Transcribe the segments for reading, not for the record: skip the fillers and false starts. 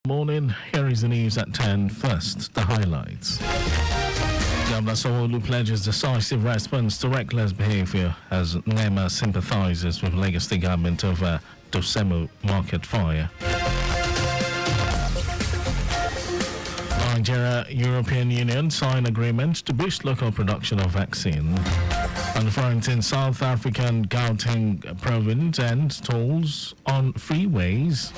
Morning, here is the news at 10. First, the highlights. Governor Sanwo-Olu pledges decisive response to reckless behavior as NEMA sympathizes with Lagos State government over Dosemu market fire. Nigeria-European Union sign agreement to boost local production of vaccine. On the front in South African Gauteng province ends tolls on freeways.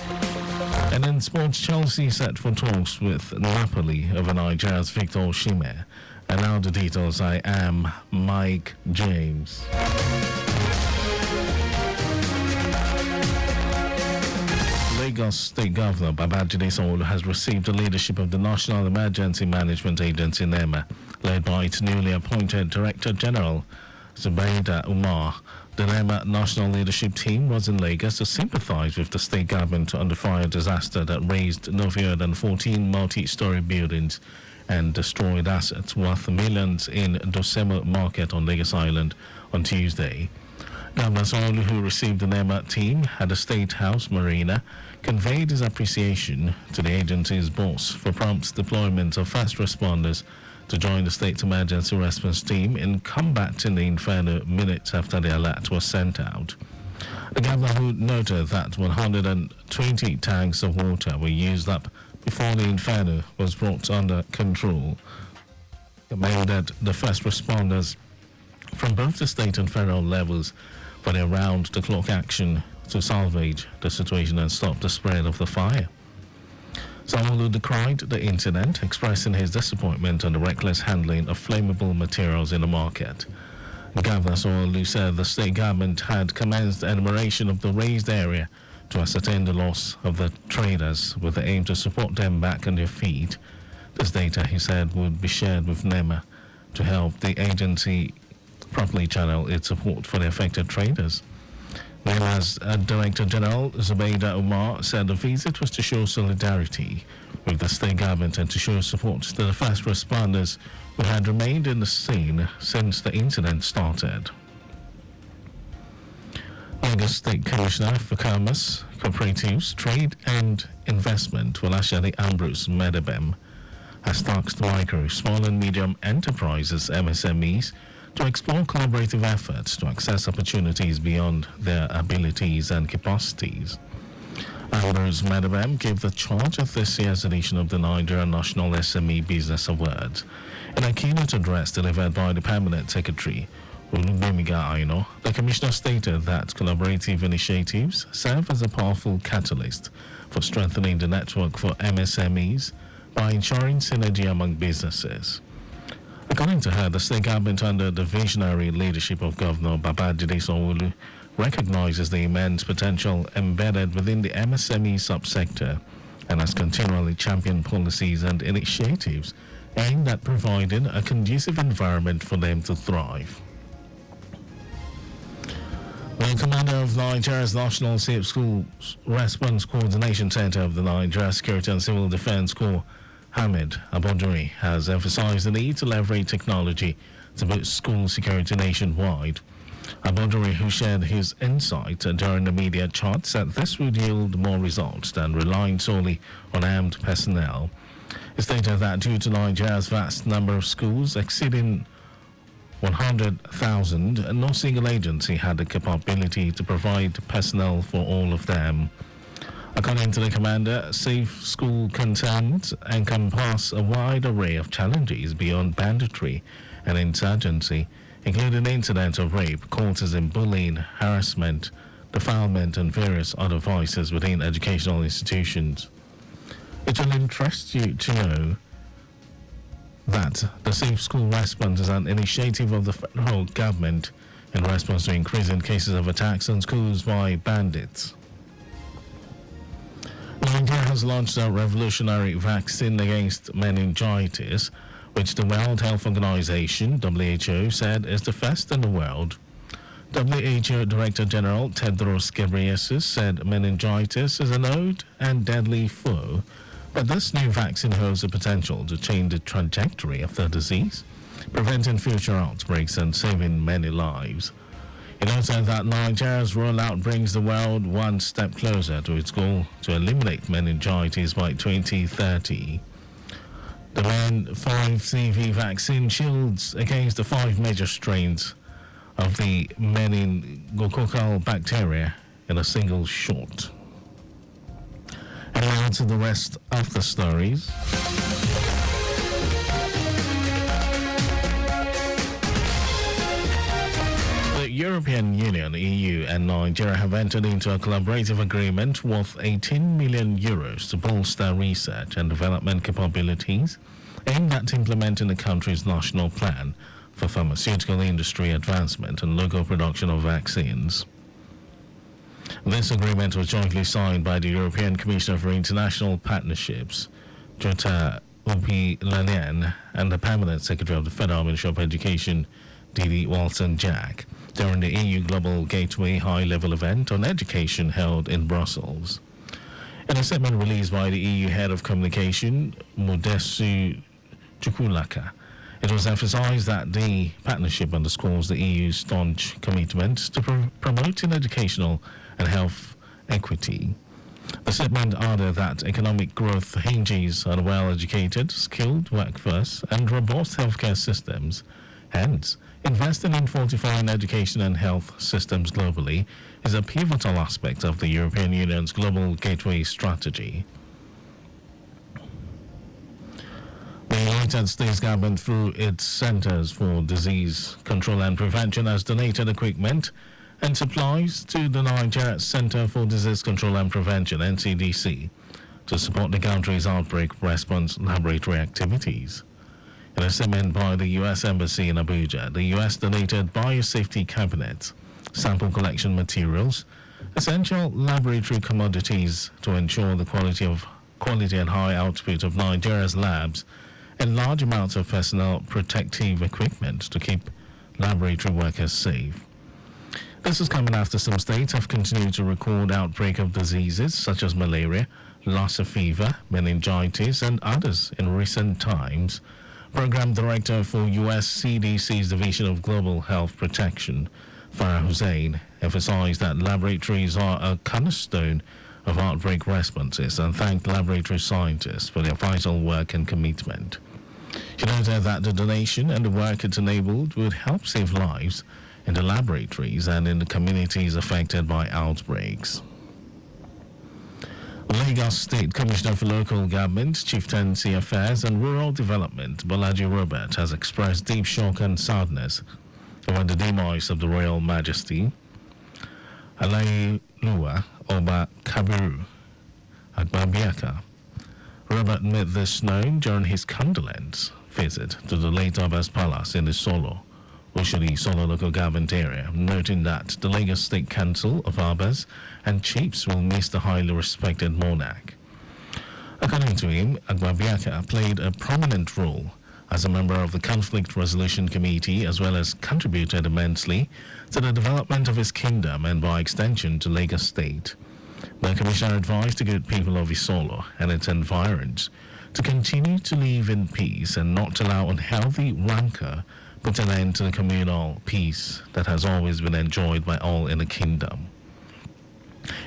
And in sports, Chelsea set for talks with Napoli over Nigeria's Victor Osimhen. And now the details. I am Mike James. Lagos State Governor Babajide Sanwo-Olu has received the leadership of the National Emergency Management Agency NEMA, led by its newly appointed Director General Zubaida Umar. The NEMA National Leadership Team was in Lagos to sympathize with the state government on the fire disaster that razed no fewer than 14 multi-story buildings and destroyed assets worth millions in Dosemu Market on Lagos Island on Tuesday. Governor Sanwo-Olu, who received the NEMA team at the State House Marina, conveyed his appreciation to the agency's boss for prompt deployment of fast responders to join the state's emergency response team in combating the inferno minutes after the alert was sent out. The governor, who noted that 120 tanks of water were used up before the inferno was brought under control, commended the first responders from both the state and federal levels for their round-the-clock action to salvage the situation and stop the spread of the fire. Sanwo-Olu decried the incident, expressing his disappointment on the reckless handling of flammable materials in the market. Governor Sanwo-Olu said the state government had commenced enumeration of the raised area to ascertain the loss of the traders with the aim to support them back on their feet. This data, he said, would be shared with NEMA to help the agency properly channel its support for the affected traders. NEMA's Director General Zubaida Umar said the visit was to show solidarity with the state government and to show support to the first responders who had remained in the scene since the incident started. Lagos State Commissioner for Commerce, Cooperatives, Trade and Investment, Folashade Ambrose Medebem, has tasked micro, small and medium enterprises, MSMEs, to explore collaborative efforts to access opportunities beyond their abilities and capacities. Ambrose Medebem gave the charge at this year's edition of the Nigerian National SME Business Awards. In a keynote address delivered by the Permanent Secretary, Olubemiga Aino, the Commissioner stated that collaborative initiatives serve as a powerful catalyst for strengthening the network for MSMEs by ensuring synergy among businesses. According to her, the state government, under the visionary leadership of Governor Babajide Sanwo-Olu, recognizes the immense potential embedded within the MSME subsector and has continually championed policies and initiatives aimed at providing a conducive environment for them to thrive. The commander of Nigeria's National Safe Schools Response Coordination Center of the Nigeria Security and Civil Defense Corps, Hamid Aboduri, has emphasized the need to leverage technology to boost school security nationwide. Aboduri, who shared his insight during the media chat, said this would yield more results than relying solely on armed personnel. He stated that due to Nigeria's vast number of schools exceeding 100,000, no single agency had the capability to provide personnel for all of them. According to the commander, safe school concerns encompass a wide array of challenges beyond banditry and insurgency, including incidents of rape, courtesan, bullying, harassment, defilement, and various other vices within educational institutions. It will interest you to know that the Safe School Response is an initiative of the federal government in response to increasing cases of attacks on schools by bandits. Nigeria has launched a revolutionary vaccine against meningitis, which the World Health Organization, WHO, said is the first in the world. WHO Director General Tedros Ghebreyesus said meningitis is an old and deadly foe, but this new vaccine holds the potential to change the trajectory of the disease, preventing future outbreaks and saving many lives. It also said that Nigeria's rollout brings the world one step closer to its goal to eliminate meningitis by 2030. The Men5CV vaccine shields against the 5 major strains of the meningococcal bacteria in a single shot. And now to the rest of the stories. The European Union, EU, and Nigeria have entered into a collaborative agreement worth 18 million euros to bolster research and development capabilities aimed at implementing the country's national plan for pharmaceutical industry advancement and local production of vaccines. This agreement was jointly signed by the European Commissioner for International Partnerships, Jutta Urpilainen, and the Permanent Secretary of the Federal Ministry of Education, Didi Walton-Jack, during the EU Global Gateway high-level event on education held in Brussels. In a statement released by the EU Head of Communication, Modesu Chukwulaka, it was emphasized that the partnership underscores the EU's staunch commitment to promoting educational and health equity. The statement added that economic growth hinges on a well-educated, skilled workforce and robust healthcare systems. Hence, investing in fortifying education and health systems globally is a pivotal aspect of the European Union's Global Gateway strategy. The United States government, through its Centers for Disease Control and Prevention, has donated equipment and supplies to the Nigeria Center for Disease Control and Prevention, NCDC, to support the country's outbreak response laboratory activities. In a statement by the U.S. Embassy in Abuja, the U.S. donated biosafety cabinets, sample collection materials, essential laboratory commodities to ensure the quality and high output of Nigeria's labs, and large amounts of personnel protective equipment to keep laboratory workers safe. This is coming after some states have continued to record outbreak of diseases such as malaria, Lassa fever, meningitis, and others in recent times. Program Director for U.S. CDC's Division of Global Health Protection, Farah Hussein, emphasized that laboratories are a cornerstone of outbreak responses and thanked laboratory scientists for their vital work and commitment. She noted that the donation and the work it enabled would help save lives in the laboratories and in the communities affected by outbreaks. Lagos State Commissioner for Local Government, Chieftaincy Affairs and Rural Development, Bolaji Robert, has expressed deep shock and sadness over the demise of the Royal Majesty Alayiluwa Oba Kabiru Agbabiaka. Robert made this known during his condolence visit to the late Oba's palace in the Solo local government area, noting that the Lagos State Council of Obas and Chiefs will miss the highly respected monarch. According to him, Agbabiaka played a prominent role as a member of the Conflict Resolution Committee, as well as contributed immensely to the development of his kingdom and by extension to Lagos State. The Commissioner advised the good people of Isolo and its environs to continue to live in peace and not allow unhealthy rancor put an end to the communal peace that has always been enjoyed by all in the kingdom.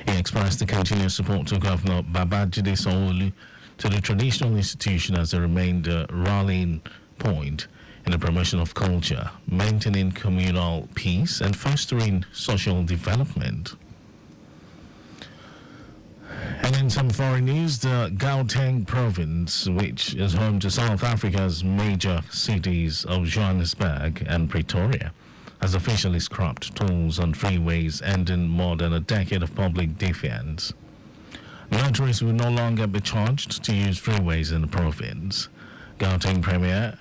He expressed the continued support to Governor Babajide Sanwo-Olu to the traditional institution as it remained a rallying point in the promotion of culture, maintaining communal peace, and fostering social development. And in some foreign news, the Gauteng province, which is home to South Africa's major cities of Johannesburg and Pretoria, has officially scrapped tolls on freeways, ending more than a decade of public defiance. Motorists will no longer be charged to use freeways in the province. Gauteng Premier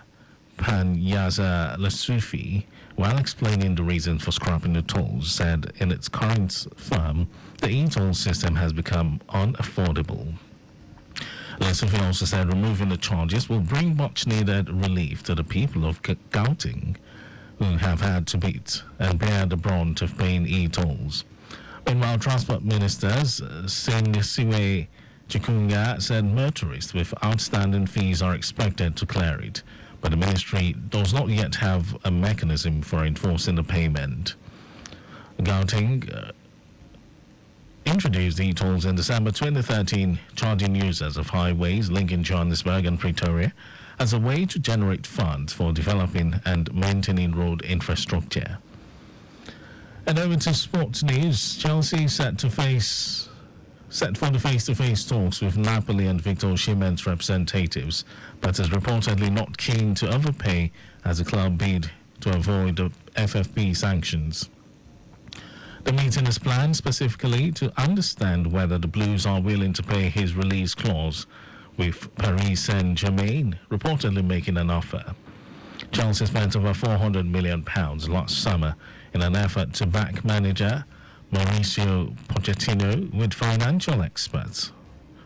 Panyaza Lesufi, while explaining the reasons for scrapping the tolls, said in its current form, the e-toll system has become unaffordable. Lesufi also said removing the charges will bring much-needed relief to the people of Gauteng, who have had to beat and bear the brunt of paying e-tolls. Meanwhile, Transport Ministers Signisiwe Chikunga said motorists with outstanding fees are expected to clear it, but the ministry does not yet have a mechanism for enforcing the payment. Gauteng introduced e-tolls in December 2013, charging users of highways linking Johannesburg and Pretoria as a way to generate funds for developing and maintaining road infrastructure. And over to sports news, Chelsea set for the face-to-face talks with Napoli and Victor Osimhen's representatives, but is reportedly not keen to overpay as the club bid to avoid the FFP sanctions. The meeting is planned specifically to understand whether the Blues are willing to pay his release clause, with Paris Saint-Germain reportedly making an offer. Chelsea spent over £400 million last summer in an effort to back manager Mauricio Pochettino, with financial experts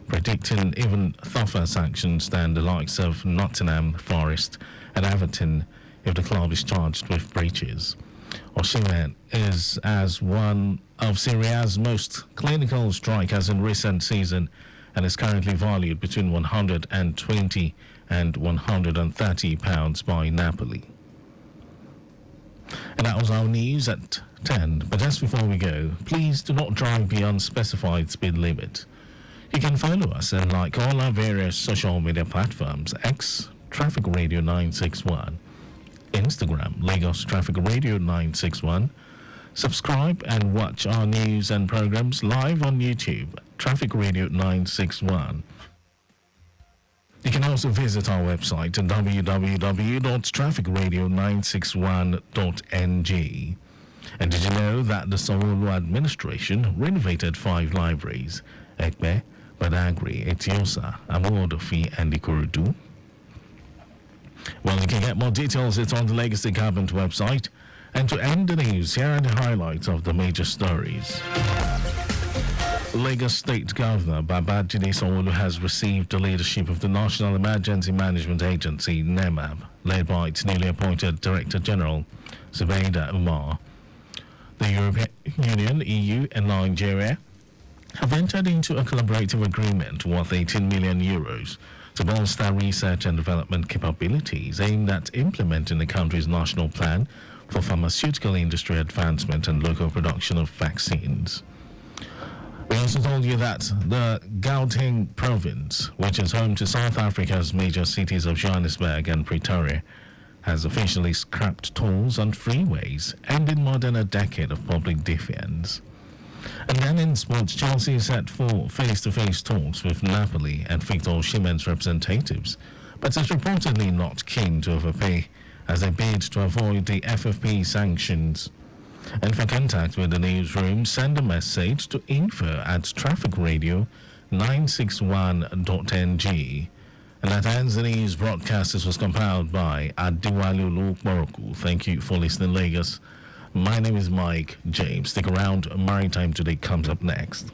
predicting even tougher sanctions than the likes of Nottingham Forest and Everton if the club is charged with breaches. Osimhen is as one of Serie A's most clinical strikers in recent season and is currently valued between £120 and £130 by Napoli. And that was our news at 10. But just before we go, please do not drive beyond specified speed limit. You can follow us and like all our various social media platforms: X, Traffic Radio 961, Instagram, Lagos Traffic Radio 961. Subscribe and watch our news and programs live on YouTube, Traffic Radio 961. You can also visit our website at www.trafficradio961.ng. And did you know that the Sanwo-Olu administration renovated 5 libraries: Ekpe, Badagry, Etiosa, Amodofi, and Ikorodu? Well, you can get more details. It's on the Lagos State Government website. And to end the news, here are the highlights of the major stories. Lagos State Governor Babajide Sanwo-Olu has received the leadership of the National Emergency Management Agency, NEMAB, led by its newly appointed Director General, Zubaida Umar. The European Union, EU, and Nigeria have entered into a collaborative agreement worth €18 million to bolster research and development capabilities aimed at implementing the country's national plan for pharmaceutical industry advancement and local production of vaccines. We also told you that the Gauteng province, which is home to South Africa's major cities of Johannesburg and Pretoria, has officially scrapped tolls on freeways, ending more than a decade of public defiance. And then in sports, Chelsea is set for face-to-face talks with Napoli and Victor Osimhen's representatives, but is reportedly not keen to overpay as they bid to avoid the FFP sanctions. And for contact with the newsroom, send a message to info@trafficradio961.ng. And that ends the news broadcast. This was compiled by Adiwalu Lukmoroku. Thank you for listening, Lagos. My name is Mike James. Stick around. Maritime Today comes up next.